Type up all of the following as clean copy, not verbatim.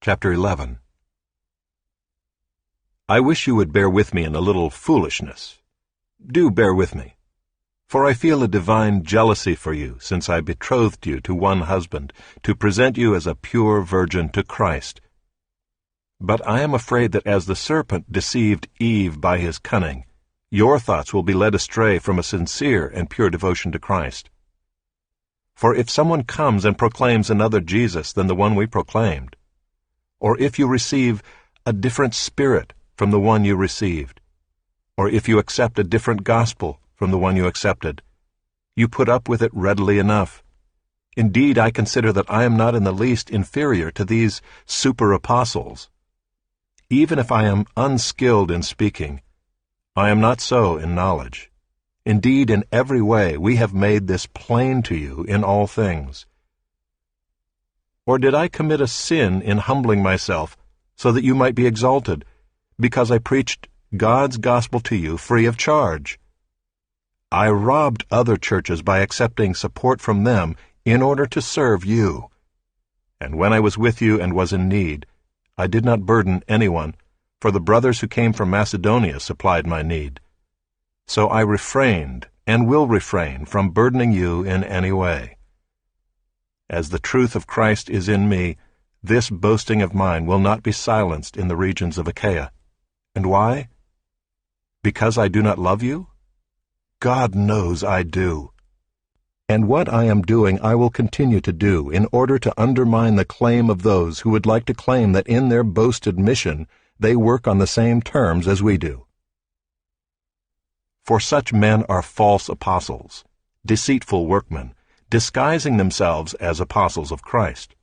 Chapter 11. I wish you would bear with me in a little foolishness. Do bear with me. For I feel a divine jealousy for you, since I betrothed you to one husband, to present you as a pure virgin to Christ. But I am afraid that as the serpent deceived Eve by his cunning, your thoughts will be led astray from a sincere and pure devotion to Christ. For if someone comes and proclaims another Jesus than the one we proclaimed, or if you receive a different spirit from the one you received, or if you accept a different gospel from the one you accepted, you put up with it readily enough. Indeed, I consider that I am not in the least inferior to these super-apostles. Even if I am unskilled in speaking, I am not so in knowledge. Indeed, in every way we have made this plain to you in all things. Or did I commit a sin in humbling myself so that you might be exalted, because I preached God's gospel to you free of charge? I robbed other churches by accepting support from them in order to serve you. And when I was with you and was in need, I did not burden anyone, for the brothers who came from Macedonia supplied my need. So I refrained and will refrain from burdening you in any way. As the truth of Christ is in me, this boasting of mine will not be silenced in the regions of Achaia. And why? Because I do not love you? God knows I do. And what I am doing I will continue to do in order to undermine the claim of those who would like to claim that in their boasted mission they work on the same terms as we do. For such men are false apostles, deceitful workmen, disguising themselves as apostles of Christ.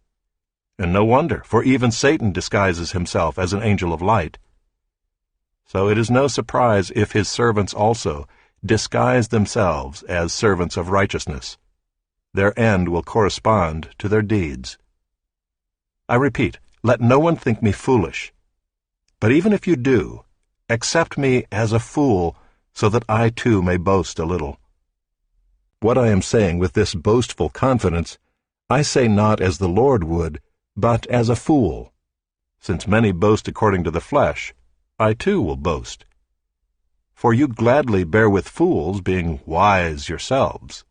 And no wonder, for even Satan disguises himself as an angel of light. So it is no surprise if his servants also disguise themselves as servants of righteousness. Their end will correspond to their deeds. I repeat, let no one think me foolish. But even if you do, accept me as a fool, so that I too may boast a little. What I am saying with this boastful confidence, I say not as the Lord would, but as a fool. Since many boast according to the flesh, I too will boast. For you gladly bear with fools, being wise yourselves.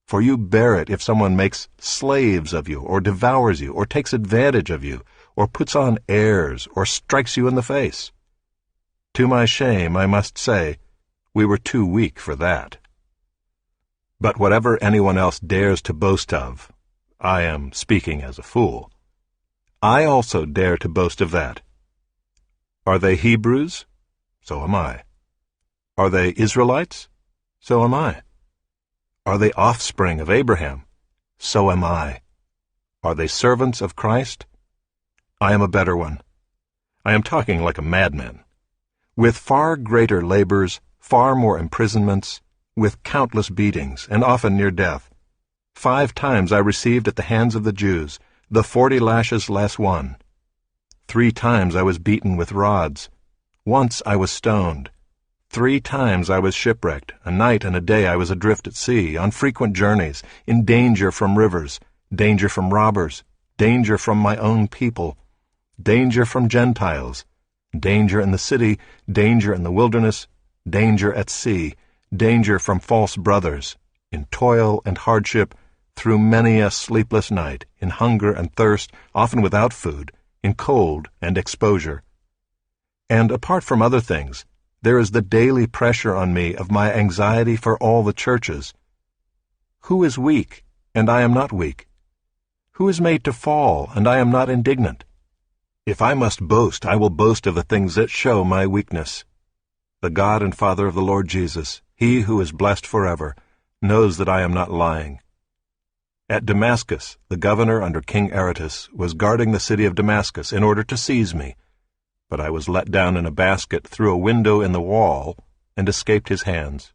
For you bear it if someone makes slaves of you, or devours you, or takes advantage of you, or puts on airs, or strikes you in the face. To my shame, I must say, we were too weak for that. But whatever anyone else dares to boast of, I am speaking as a fool. I also dare to boast of that. Are they Hebrews? So am I. Are they Israelites? So am I. Are they offspring of Abraham? So am I. Are they servants of Christ? I am a better one. I am talking like a madman. With far greater labors, far more imprisonments, with countless beatings, and often near death. 5 times I received at the hands of the Jews the 40 lashes less one. 3 times I was beaten with rods. Once I was stoned. 3 times I was shipwrecked. A night and a day I was adrift at sea, on frequent journeys, in danger from rivers, danger from robbers, danger from my own people, danger from Gentiles, danger in the city, danger in the wilderness, danger at sea, danger from false brothers, in toil and hardship, through many a sleepless night, in hunger and thirst, often without food, in cold and exposure. And apart from other things, there is the daily pressure on me of my anxiety for all the churches. Who is weak, and I am not weak? Who is made to fall, and I am not indignant? If I must boast, I will boast of the things that show my weakness. The God and Father of the Lord Jesus, He who is blessed forever, knows that I am not lying. At Damascus, the governor under King Aretas was guarding the city of Damascus in order to seize me, but I was let down in a basket through a window in the wall and escaped his hands.